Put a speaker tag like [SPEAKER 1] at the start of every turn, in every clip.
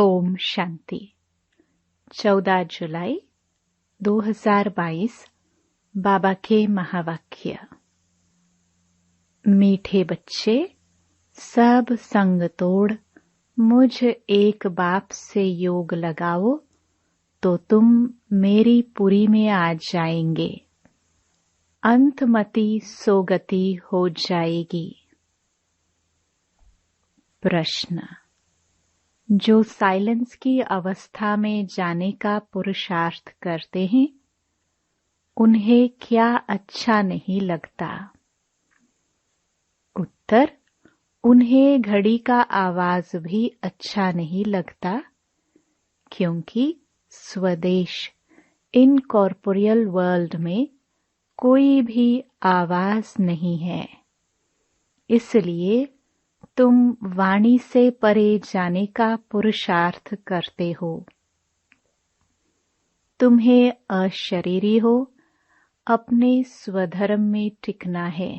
[SPEAKER 1] ओम शांति। 14 जुलाई 2022 बाबा के महावाक्य। मीठे बच्चे, सब संग तोड़ मुझ एक बाप से योग लगाओ तो तुम मेरी पुरी में आ जाएंगे। अंतमति सोगति हो जाएगी। प्रश्न: जो साइलेंस की अवस्था में जाने का पुरुषार्थ करते हैं, उन्हें क्या अच्छा नहीं लगता? उत्तर: उन्हें घड़ी का आवाज भी अच्छा नहीं लगता, क्योंकि स्वदेश इनकॉर्पोरियल वर्ल्ड में कोई भी आवाज नहीं है। इसलिए तुम वाणी से परे जाने का पुरुषार्थ करते हो। तुम्हें अशरीरी हो अपने स्वधर्म में टिकना है।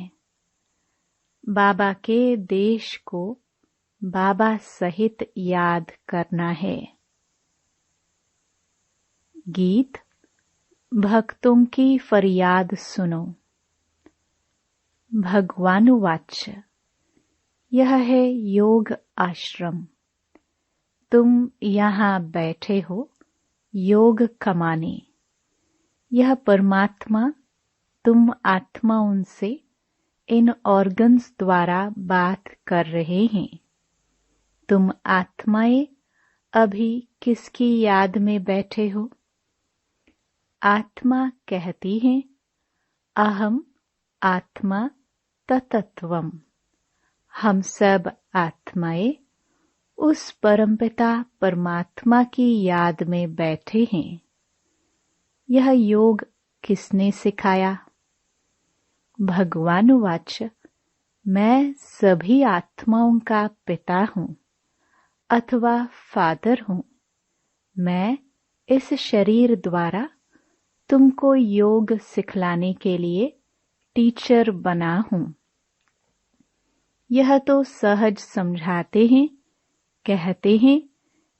[SPEAKER 1] बाबा के देश को बाबा सहित याद करना है। गीत भक्तों की फरियाद सुनो। भगवानुवाच: यह है योग आश्रम। तुम यहाँ बैठे हो योग कमाने। यह परमात्मा, तुम आत्माओं से इन ऑर्गन्स द्वारा बात कर रहे हैं। तुम आत्माएं अभी किसकी याद में बैठे हो? आत्मा कहती है, अहम आत्मा ततत्वम। हम सब आत्माएं उस परमपिता परमात्मा की याद में बैठे हैं। यह योग किसने सिखाया? भगवानुवाच: मैं सभी आत्माओं का पिता हूँ अथवा फादर हूँ। मैं इस शरीर द्वारा तुमको योग सिखलाने के लिए टीचर बना हूँ। यह तो सहज समझाते हैं, कहते हैं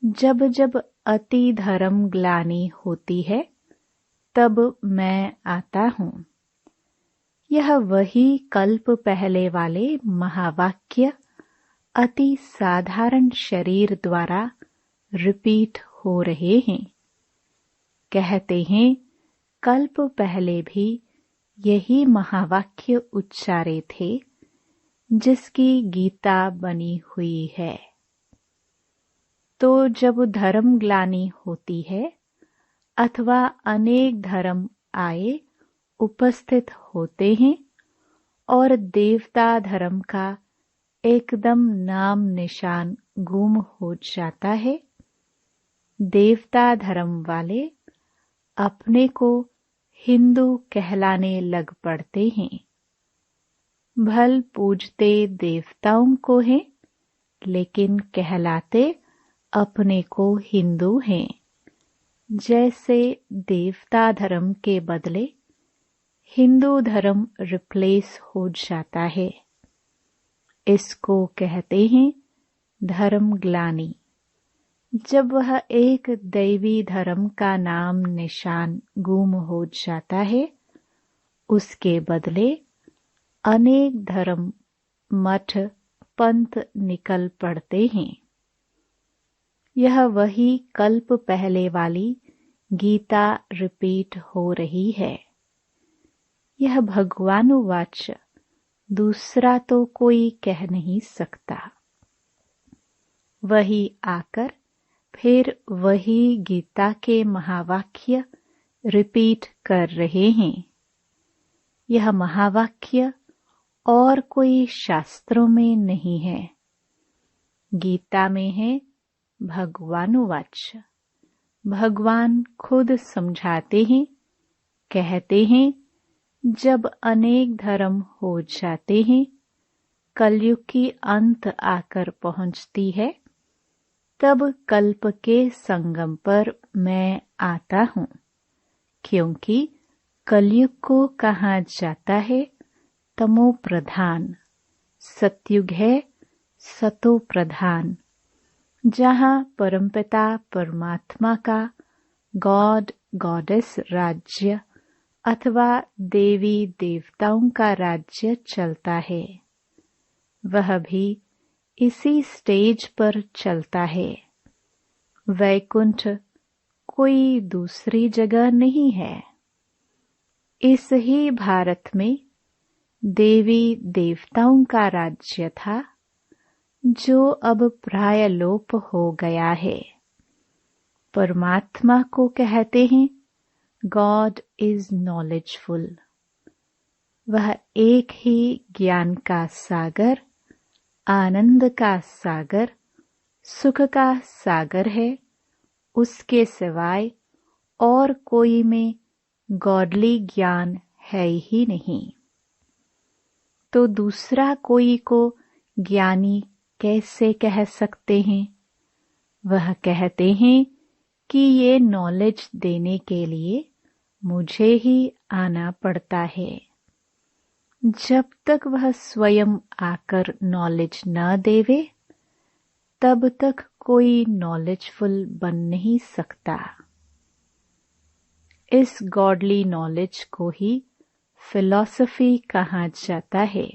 [SPEAKER 1] जब जब अति धर्म ग्लानि होती है तब मैं आता हूँ। यह वही कल्प पहले वाले महावाक्य अति साधारण शरीर द्वारा रिपीट हो रहे हैं। कहते हैं कल्प पहले भी यही महावाक्य उच्चारे थे जिसकी गीता बनी हुई है। तो जब धर्म ग्लानि होती है अथवा अनेक धर्म आए उपस्थित होते हैं और देवता धर्म का एकदम नाम निशान गुम हो जाता है, देवता धर्म वाले अपने को हिंदू कहलाने लग पड़ते हैं। भल पूजते देवताओं को हैं, लेकिन कहलाते अपने को हिंदू हैं। जैसे देवता धर्म के बदले हिंदू धर्म रिप्लेस हो जाता है। इसको कहते हैं धर्म ग्लानि। जब वह एक दैवी धर्म का नाम निशान गुम हो जाता है, उसके बदले अनेक धर्म, मठ, पंथ निकल पड़ते हैं। यह वही कल्प पहले वाली गीता रिपीट हो रही है। यह भगवानुवाच दूसरा तो कोई कह नहीं सकता। वही आकर फिर वही गीता के महावाक्य रिपीट कर रहे हैं। यह महावाक्य और कोई शास्त्रों में नहीं है, गीता में है। भगवानुवाच भगवान खुद समझाते हैं, कहते हैं जब अनेक धर्म हो जाते हैं, कलयुग की अंत आकर पहुंचती है, तब कल्प के संगम पर मैं आता हूँ। क्योंकि कलयुग को कहा जाता है तमो प्रधान, सतयुग है सतो प्रधान। जहाँ परमपिता परमात्मा का गॉड गॉडेस राज्य अथवा देवी देवताओं का राज्य चलता है, वह भी इसी स्टेज पर चलता है। वैकुंठ कोई दूसरी जगह नहीं है। इस ही भारत में देवी देवताओं का राज्य था, जो अब प्राय लोप हो गया है। परमात्मा को कहते हैं गॉड इज नॉलेजफुल। वह एक ही ज्ञान का सागर, आनंद का सागर, सुख का सागर है। उसके सिवाय और कोई में गॉडली ज्ञान है ही नहीं। तो दूसरा कोई को ज्ञानी कैसे कह सकते हैं? वह कहते हैं कि ये नॉलेज देने के लिए मुझे ही आना पड़ता है। जब तक वह स्वयं आकर नॉलेज न देवे, तब तक कोई नॉलेजफुल बन नहीं सकता। इस गॉडली नॉलेज को ही फिलॉसफी कहा जाता है,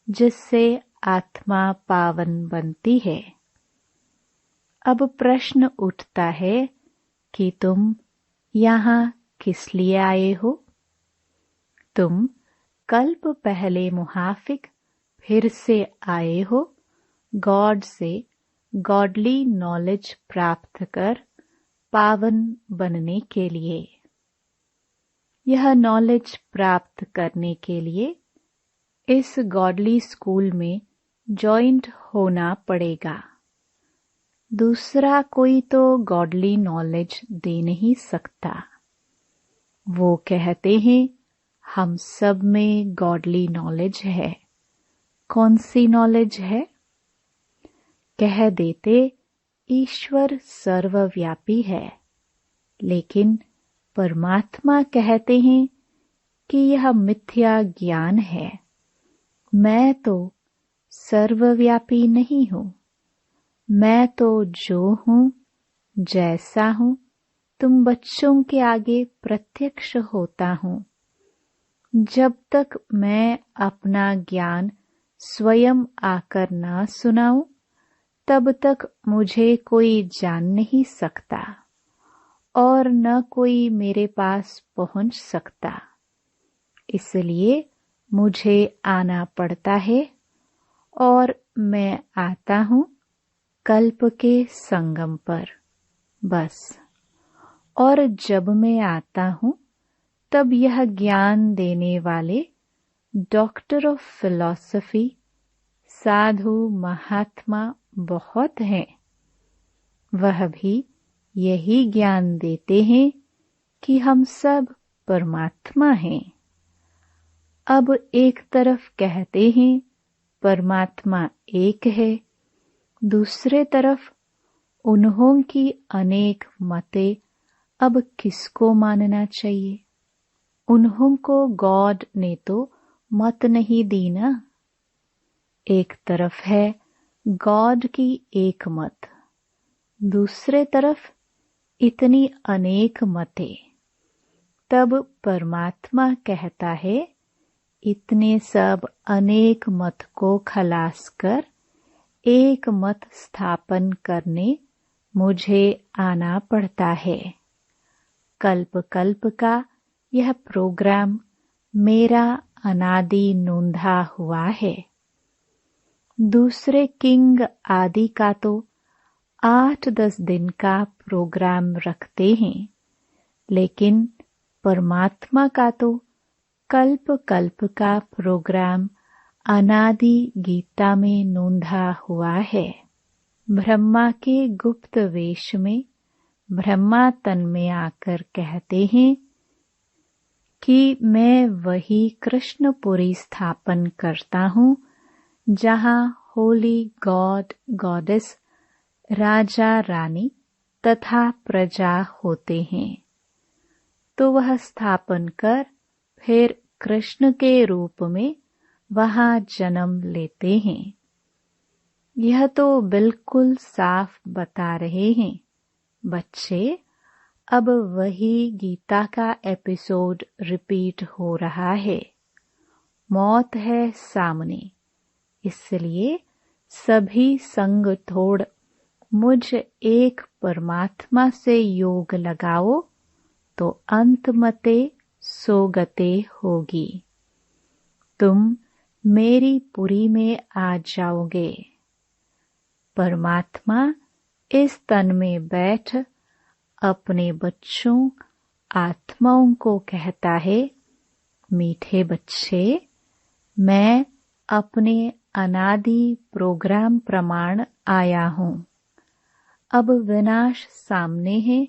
[SPEAKER 1] जिससे आत्मा पावन बनती है। अब प्रश्न उठता है कि तुम यहाँ किस लिए आए हो? तुम कल्प पहले मुहाफिक फिर से आए हो गॉड से गॉडली नॉलेज प्राप्त कर पावन बनने के लिए। यह नॉलेज प्राप्त करने के लिए इस गॉडली स्कूल में जॉइंट होना पड़ेगा। दूसरा कोई तो गॉडली नॉलेज दे नहीं सकता। वो कहते हैं हम सब में गॉडली नॉलेज है। कौन सी नॉलेज है? कह देते ईश्वर सर्वव्यापी है, लेकिन परमात्मा कहते हैं कि यह मिथ्या ज्ञान है। मैं तो सर्वव्यापी नहीं हूँ। मैं तो जो हूँ, जैसा हूँ, तुम बच्चों के आगे प्रत्यक्ष होता हूँ। जब तक मैं अपना ज्ञान स्वयं आकर न सुनाऊं, तब तक मुझे कोई जान नहीं सकता और न कोई मेरे पास पहुंच सकता। इसलिए मुझे आना पड़ता है और मैं आता हूँ कल्प के संगम पर, बस। और जब मैं आता हूँ तब यह ज्ञान देने वाले डॉक्टर ऑफ फिलॉसफी, साधु, महात्मा बहुत हैं। वह भी यही ज्ञान देते हैं कि हम सब परमात्मा हैं। अब एक तरफ कहते हैं परमात्मा एक है, दूसरे तरफ उन्हों की अनेक मतें। अब किसको मानना चाहिए? उन्हों को गॉड ने तो मत नहीं दी ना। एक तरफ है गॉड की एक मत, दूसरे तरफ इतनी अनेक मतें। तब परमात्मा कहता है इतने सब अनेक मत को खलास कर एक मत स्थापन करने मुझे आना पड़ता है। कल्प कल्प का यह प्रोग्राम मेरा अनादि नोंधा हुआ है। दूसरे किंग आदि का तो 8-10 दिन का प्रोग्राम रखते हैं, लेकिन परमात्मा का तो कल्प कल्प का प्रोग्राम अनादि गीता में नोंधा हुआ है। ब्रह्मा के गुप्त वेश में ब्रह्मा तन में आकर कहते हैं कि मैं वही कृष्णपुरी स्थापन करता हूँ जहाँ होली गॉड गॉडेस, राजा रानी तथा प्रजा होते हैं। तो वह स्थापन कर फिर कृष्ण के रूप में वहाँ जन्म लेते हैं। यह तो बिल्कुल साफ बता रहे हैं बच्चे, अब वही गीता का एपिसोड रिपीट हो रहा है। मौत है सामने, इसलिए सभी संग तोड़ मुझ एक परमात्मा से योग लगाओ तो अंत मते सोगते होगी। तुम मेरी पुरी में आ जाओगे। परमात्मा इस तन में बैठ अपने बच्चों आत्माओं को कहता है, मीठे बच्चे, मैं अपने अनादि प्रोग्राम प्रमाण आया हूँ। अब विनाश सामने है,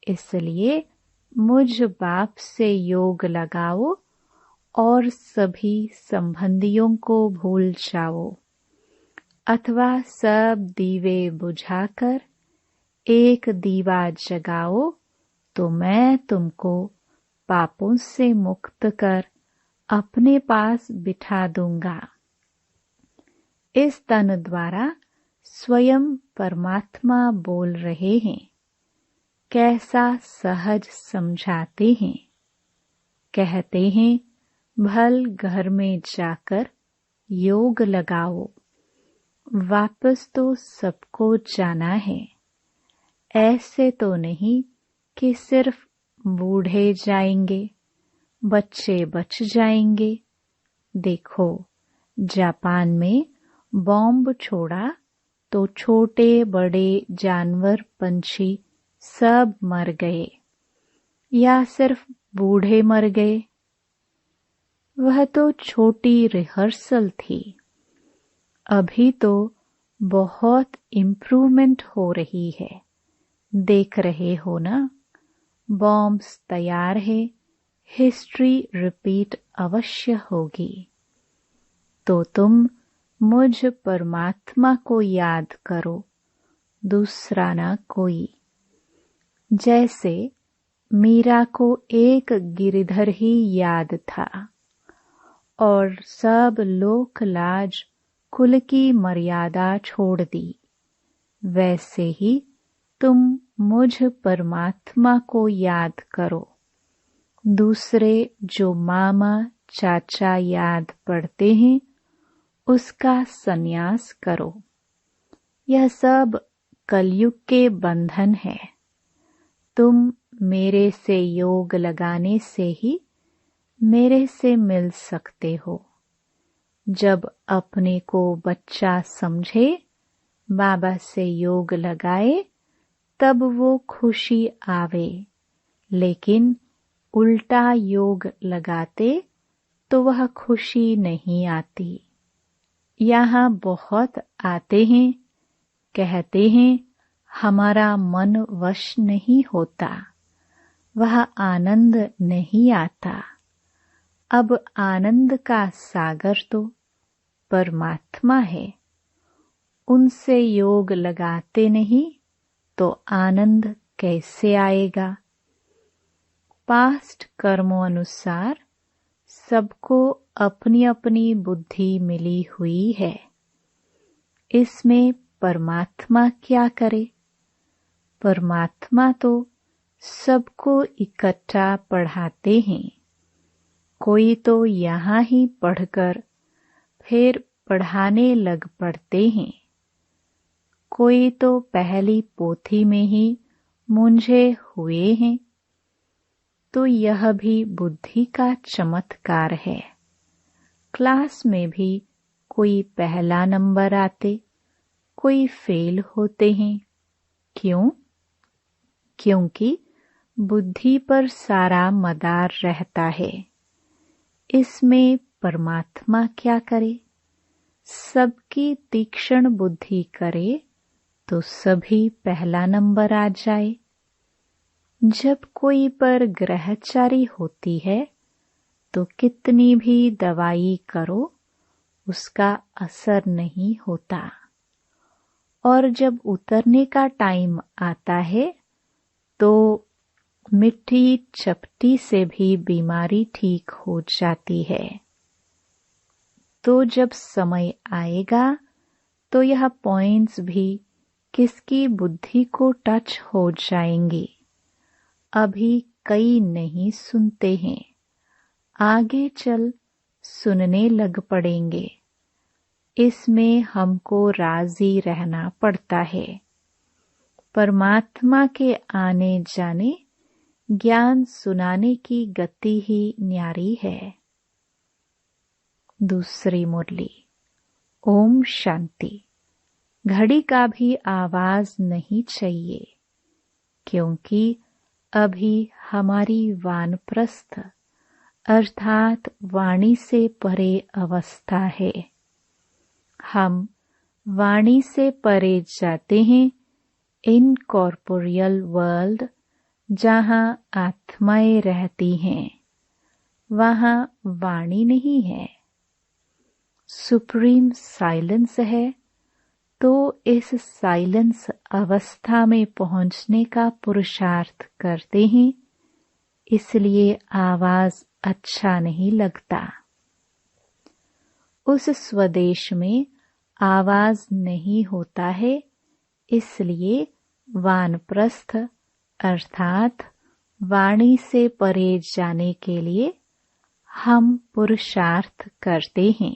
[SPEAKER 1] इसलिए मुझ बाप से योग लगाओ और सभी संबंधियों को भूल जाओ, अथवा सब दीवे बुझाकर एक दीवा जगाओ तो मैं तुमको पापों से मुक्त कर अपने पास बिठा दूंगा। इस तन द्वारा स्वयं परमात्मा बोल रहे हैं। कैसा सहज समझाते हैं। कहते हैं, भल घर में जाकर योग लगाओ। वापस तो सबको जाना है। ऐसे तो नहीं कि सिर्फ बूढ़े जाएंगे, बच्चे बच जाएंगे। देखो, जापान में बॉम्ब छोड़ा तो छोटे बड़े जानवर पंछी सब मर गए, या सिर्फ बूढ़े मर गए? वह तो छोटी रिहर्सल थी। अभी तो बहुत इम्प्रूवमेंट हो रही है। देख रहे हो ना, बॉम्ब्स तैयार है, हिस्ट्री रिपीट अवश्य होगी। तो तुम मुझ परमात्मा को याद करो, दूसरा ना कोई। जैसे मीरा को एक गिरधर ही याद था और सब लोक लाज कुल की मर्यादा छोड़ दी, वैसे ही तुम मुझ परमात्मा को याद करो। दूसरे जो मामा चाचा याद पड़ते हैं, उसका संन्यास करो। यह सब कलयुग के बंधन है। तुम मेरे से योग लगाने से ही मेरे से मिल सकते हो। जब अपने को बच्चा समझे, बाबा से योग लगाए, तब वो खुशी आवे। लेकिन उल्टा योग लगाते तो वह खुशी नहीं आती। यहाँ बहुत आते हैं, कहते हैं हमारा मन वश नहीं होता, वह आनंद नहीं आता। अब आनंद का सागर तो परमात्मा है। उनसे योग लगाते नहीं तो आनंद कैसे आएगा? पास्ट कर्मों अनुसार सबको अपनी अपनी बुद्धि मिली हुई है। इसमें परमात्मा क्या करे? परमात्मा तो सबको इकट्ठा पढ़ाते हैं। कोई तो यहाँ ही पढ़कर फिर पढ़ाने लग पड़ते हैं। कोई तो पहली पोथी में ही मूंझे हुए हैं। तो यह भी बुद्धि का चमत्कार है। क्लास में भी कोई पहला नंबर आते, कोई फेल होते हैं। क्यों? क्योंकि बुद्धि पर सारा मदार रहता है। इसमें परमात्मा क्या करे? सबकी तीक्ष्ण बुद्धि करे तो सभी पहला नंबर आ जाए। जब कोई पर ग्रहचारी होती है तो कितनी भी दवाई करो, उसका असर नहीं होता। और जब उतरने का टाइम आता है तो मिट्टी चपटी से भी बीमारी ठीक हो जाती है। तो जब समय आएगा तो यह पॉइंट्स भी किसकी बुद्धि को टच हो जाएंगे। अभी कई नहीं सुनते हैं, आगे चल सुनने लग पड़ेंगे। इसमें हमको राजी रहना पड़ता है। परमात्मा के आने जाने ज्ञान सुनाने की गति ही न्यारी है। दूसरी मुरली। ओम शांति। घड़ी का भी आवाज नहीं चाहिए, क्योंकि अभी हमारी वानप्रस्थ अर्थात वाणी से परे अवस्था है। हम वाणी से परे जाते हैं इनकॉर्पोरियल वर्ल्ड, जहाँ आत्माएं रहती हैं, वहाँ वाणी नहीं है। सुप्रीम साइलेंस है, तो इस साइलेंस अवस्था में पहुंचने का पुरुषार्थ करते हैं, इसलिए आवाज अच्छा नहीं लगता। उस स्वदेश में आवाज नहीं होता है, इसलिए वानप्रस्थ अर्थात वाणी से परे जाने के लिए हम पुरुषार्थ करते हैं।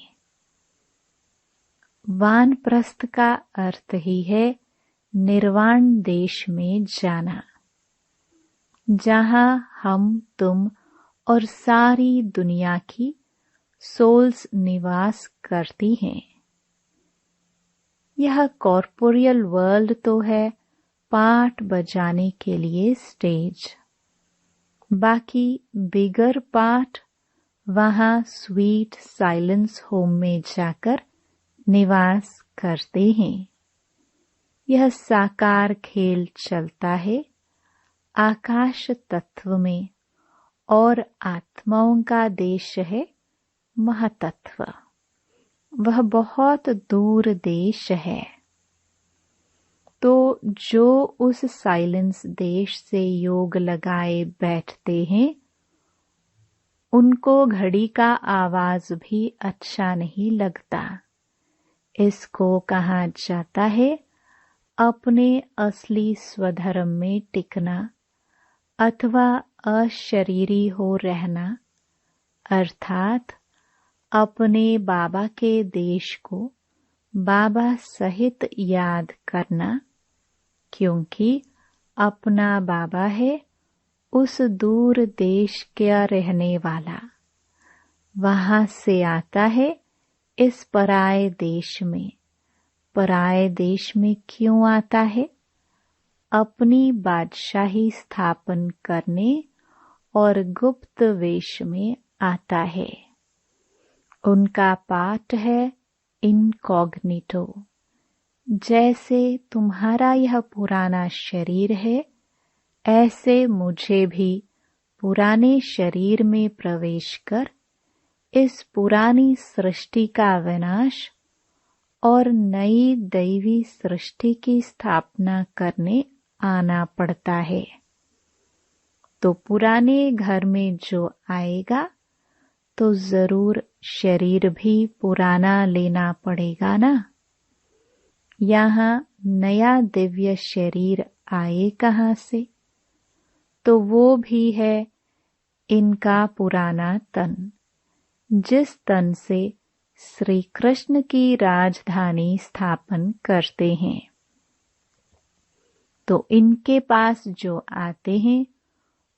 [SPEAKER 1] वानप्रस्थ का अर्थ ही है निर्वाण देश में जाना, जहाँ हम तुम और सारी दुनिया की सोल्स निवास करती हैं। यह कॉर्पोरियल वर्ल्ड तो है पाठ बजाने के लिए स्टेज, बाकी बिगर पाठ वहाँ स्वीट साइलेंस होम में जाकर निवास करते हैं। यह साकार खेल चलता है आकाश तत्व में, और आत्माओं का देश है महातत्व। वह बहुत दूर देश है। तो जो उस साइलेंस देश से योग लगाए बैठते हैं, उनको घड़ी का आवाज भी अच्छा नहीं लगता। इसको कहा जाता है अपने असली स्वधर्म में टिकना अथवा अशरीरी हो रहना, अर्थात अपने बाबा के देश को बाबा सहित याद करना, क्योंकि अपना बाबा है उस दूर देश का रहने वाला। वहाँ से आता है इस पराये देश में। पराये देश में क्यों आता है? अपनी बादशाही स्थापन करने और गुप्त वेश में आता है। उनका पाठ है इनकॉग्निटो। जैसे तुम्हारा यह पुराना शरीर है, ऐसे मुझे भी पुराने शरीर में प्रवेश कर इस पुरानी सृष्टि का विनाश और नई दैवी सृष्टि की स्थापना करने आना पड़ता है। तो पुराने घर में जो आएगा तो जरूर शरीर भी पुराना लेना पड़ेगा ना। यहाँ नया दिव्य शरीर आए कहाँ से? तो वो भी है इनका पुराना तन, जिस तन से श्री कृष्ण की राजधानी स्थापन करते हैं। तो इनके पास जो आते हैं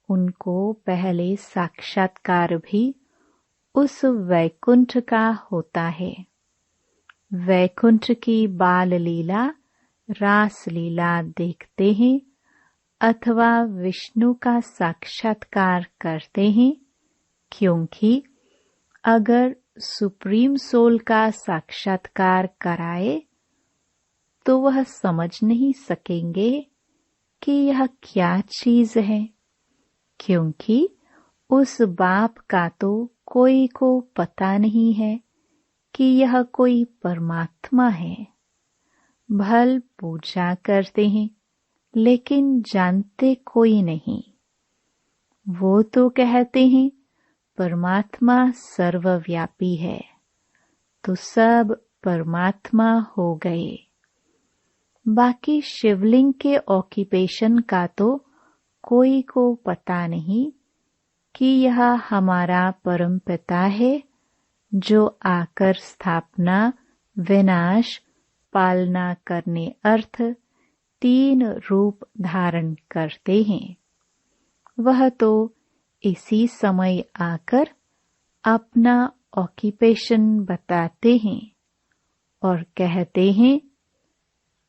[SPEAKER 1] उनको पहले साक्षात्कार भी उस वैकुंठ का होता है। वैकुंठ की बाल लीला, रास लीला देखते हैं अथवा विष्णु का साक्षात्कार करते हैं, क्योंकि अगर सुप्रीम सोल का साक्षात्कार कराए तो वह समझ नहीं सकेंगे कि यह क्या चीज है, क्योंकि उस बाप का तो कोई को पता नहीं है कि यह कोई परमात्मा है। भल पूजा करते हैं लेकिन जानते कोई नहीं। वो तो कहते हैं परमात्मा सर्वव्यापी है, तो सब परमात्मा हो गए। बाकी शिवलिंग के ऑक्यूपेशन का तो कोई को पता नहीं कि यह हमारा परमपिता है जो आकर स्थापना, विनाश, पालना करने अर्थ 3 रूप धारण करते हैं। वह तो इसी समय आकर अपना ऑक्यूपेशन बताते हैं और कहते हैं,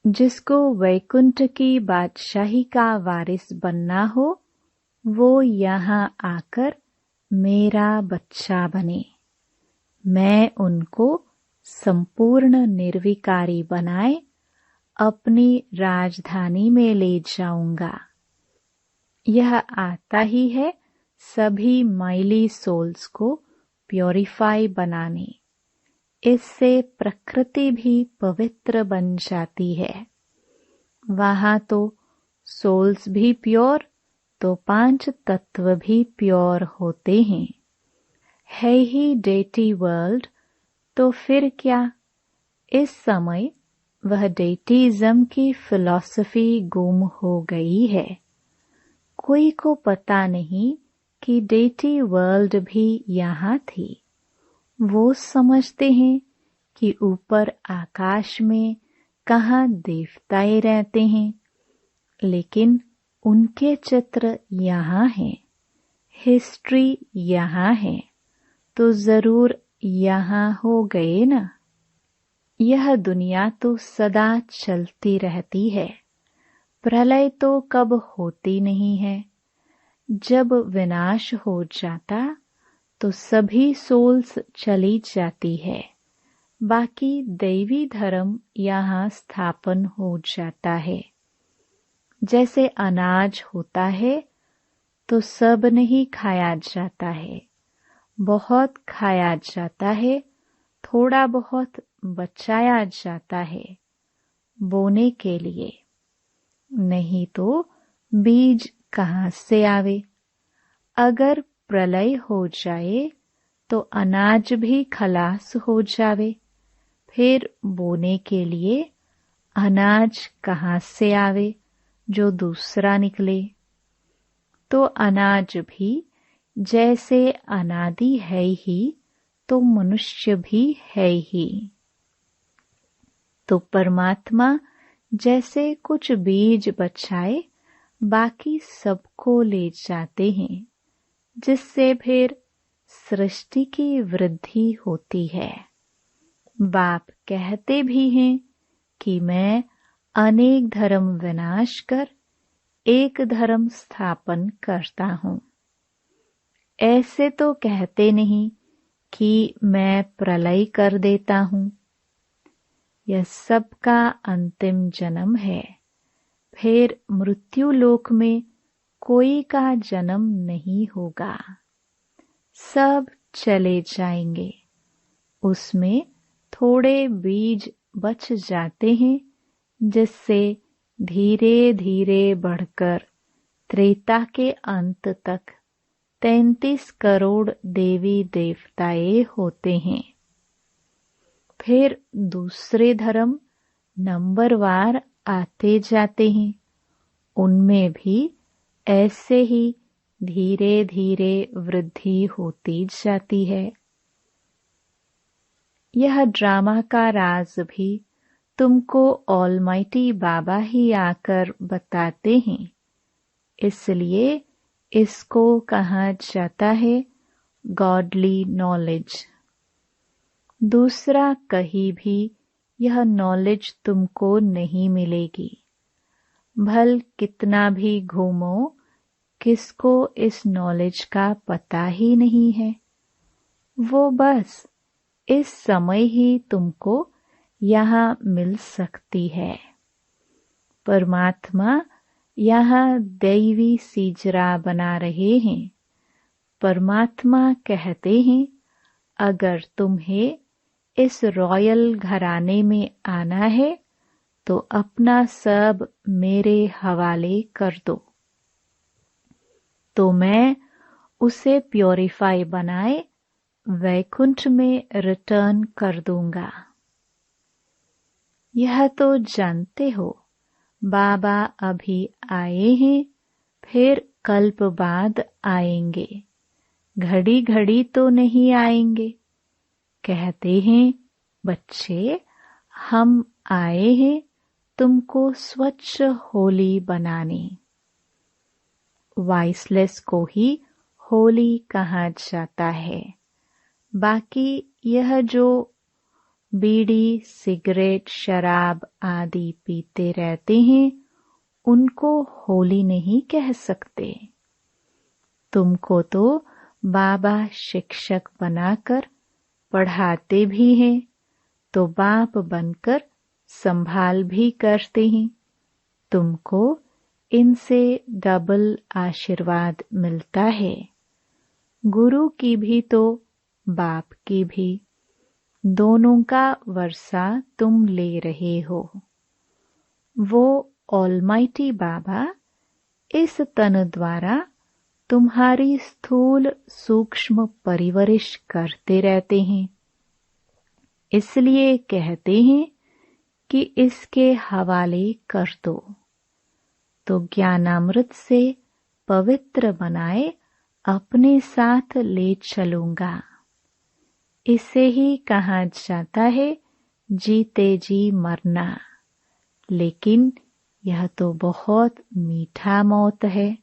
[SPEAKER 1] जिसको वैकुंठ की बादशाही का वारिस बनना हो वो यहाँ आकर मेरा बच्चा बने। मैं उनको संपूर्ण निर्विकारी बनाए अपनी राजधानी में ले जाऊंगा। यह आता ही है सभी मैली सोल्स को प्योरीफाई बनाने। इससे प्रकृति भी पवित्र बन जाती है। वहाँ तो सोल्स भी प्योर तो 5 तत्व भी प्योर होते हैं। है ही डेटी वर्ल्ड, तो फिर क्या। इस समय वह डेटीज़म की फिलॉसफी गुम हो गई है। कोई को पता नहीं कि डेटी वर्ल्ड भी यहाँ थी। वो समझते हैं कि ऊपर आकाश में कहाँ देवताएं रहते हैं, लेकिन उनके चित्र यहाँ हैं, हिस्ट्री यहाँ है, तो जरूर यहाँ हो गए ना। यह दुनिया तो सदा चलती रहती है, प्रलय तो कब होती नहीं है। जब विनाश हो जाता तो सभी सोल्स चली जाती है, बाकी दैवी धर्म यहाँ स्थापन हो जाता है। जैसे अनाज होता है तो सब नहीं खाया जाता है, बहुत खाया जाता है, थोड़ा बहुत बचाया जाता है बोने के लिए, नहीं तो बीज कहाँ से आवे। अगर प्रलय हो जाए तो अनाज भी खलास हो जावे, फिर बोने के लिए अनाज कहाँ से आवे जो दूसरा निकले। तो अनाज भी जैसे अनादि है ही तो मनुष्य भी है ही। तो परमात्मा जैसे कुछ बीज बचाए बाकी सबको ले जाते हैं, जिससे फिर सृष्टि की वृद्धि होती है। बाप कहते भी हैं कि मैं अनेक धर्म विनाश कर एक धर्म स्थापन करता हूँ। ऐसे तो कहते नहीं कि मैं प्रलय कर देता हूँ। यह सबका अंतिम जन्म है, फिर मृत्यु लोक में कोई का जन्म नहीं होगा, सब चले जाएंगे। उसमें थोड़े बीज बच जाते हैं, जिससे धीरे धीरे बढ़कर त्रेता के अंत तक 33 करोड़ देवी देवताएं होते हैं। फिर दूसरे धर्म नंबरवार आते जाते हैं, उनमें भी ऐसे ही धीरे धीरे वृद्धि होती जाती है। यह ड्रामा का राज भी तुमको ऑलमाइटी बाबा ही आकर बताते हैं, इसलिए इसको कहा जाता है गॉडली नॉलेज। दूसरा कहीं भी यह नॉलेज तुमको नहीं मिलेगी। भल कितना भी घूमो, किसको इस नॉलेज का पता ही नहीं है। वो बस इस समय ही तुमको यहाँ मिल सकती है। परमात्मा यहाँ दैवी सीजरा बना रहे हैं। परमात्मा कहते हैं, अगर तुम्हें इस रॉयल घराने में आना है तो अपना सब मेरे हवाले कर दो, तो मैं उसे प्योरीफाई बनाए वैकुंठ में रिटर्न कर दूंगा। यह तो जानते हो बाबा अभी आए हैं, फिर कल्प बाद आएंगे, घड़ी घड़ी तो नहीं आएंगे। कहते हैं बच्चे हम आए हैं तुमको स्वच्छ होली बनाने। वाइसलेस को ही होली कहा जाता है। बाकी यह जो बीड़ी सिगरेट शराब आदि पीते रहते हैं उनको होली नहीं कह सकते। तुमको तो बाबा शिक्षक बनाकर पढ़ाते भी हैं, तो बाप बनकर संभाल भी करते हैं। तुमको इनसे डबल आशीर्वाद मिलता है, गुरु की भी तो बाप की भी, दोनों का वर्षा तुम ले रहे हो। वो ऑलमाइटी बाबा इस तन द्वारा तुम्हारी स्थूल सूक्ष्म परिवरिश करते रहते हैं। इसलिए कहते हैं कि इसके हवाले कर दो, तो ज्ञानामृत से पवित्र बनाए अपने साथ ले चलूंगा। इसे ही कहा जाता है जीते जी मरना। लेकिन यह तो बहुत मीठा मौत है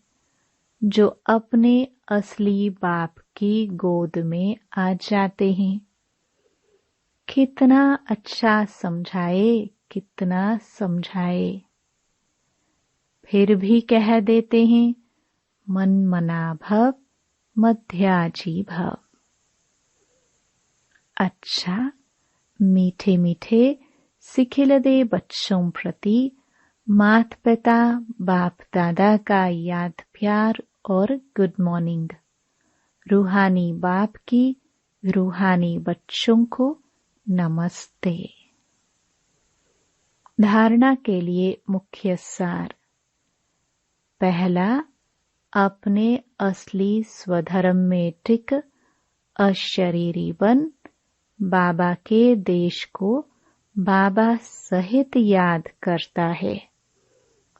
[SPEAKER 1] जो अपने असली बाप की गोद में आ जाते हैं। कितना अच्छा समझाए, कितना समझाए, फिर भी कह देते हैं मन मना भव मध्याजी भव। अच्छा, मीठे मीठे सिखिलदे बच्चों प्रति माता पिता बाप दादा का याद प्यार और गुड मॉर्निंग। रूहानी बाप की रूहानी बच्चों को नमस्ते। धारणा के लिए मुख्य सार। पहला, अपने असली स्वधर्म में टिक अशरीरी बन बाबा के देश को बाबा सहित याद करता है।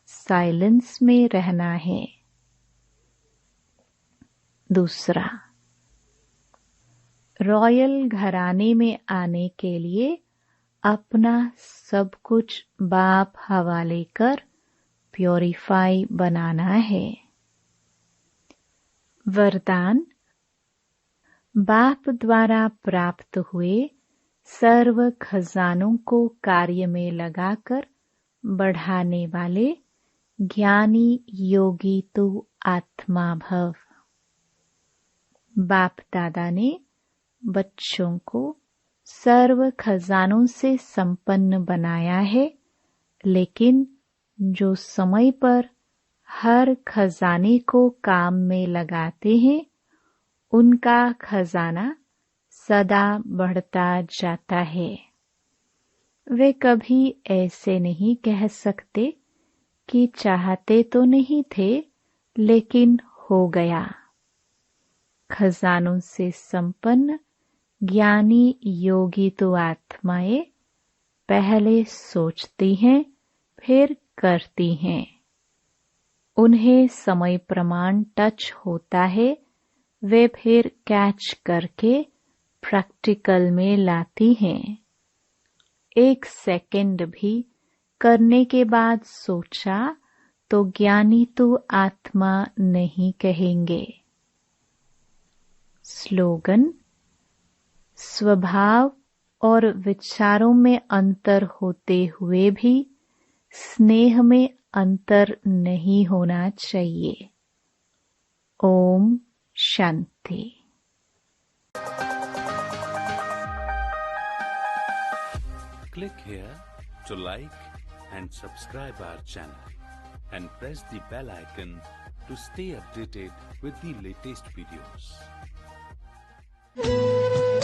[SPEAKER 1] साइलेंस में रहना है। दूसरा, रॉयल घराने में आने के लिए अपना सब कुछ बाप हवाले कर प्योरीफाई बनाना है। वरदान, बाप द्वारा प्राप्त हुए सर्व खजानों को कार्य में लगाकर बढ़ाने वाले ज्ञानी योगी तू आत्मा भव। बाप दादा ने बच्चों को सर्व खजानों से संपन्न बनाया है, लेकिन जो समय पर हर खजाने को काम में लगाते हैं उनका खजाना सदा बढ़ता जाता है। वे कभी ऐसे नहीं कह सकते कि चाहते तो नहीं थे लेकिन हो गया। खजानों से संपन्न ज्ञानी योगी तो आत्माएं पहले सोचती हैं फिर करती हैं। उन्हें समय प्रमाण टच होता है, वे फिर कैच करके प्रैक्टिकल में लाती हैं। 1 सेकंड भी करने के बाद सोचा तो ज्ञानी तो आत्मा नहीं कहेंगे। स्लोगन, स्वभाव और विचारों में अंतर होते हुए भी स्नेह में अंतर नहीं होना चाहिए। Om Shanti.
[SPEAKER 2] Click here to like and subscribe our channel and press the bell icon to stay updated with the latest videos.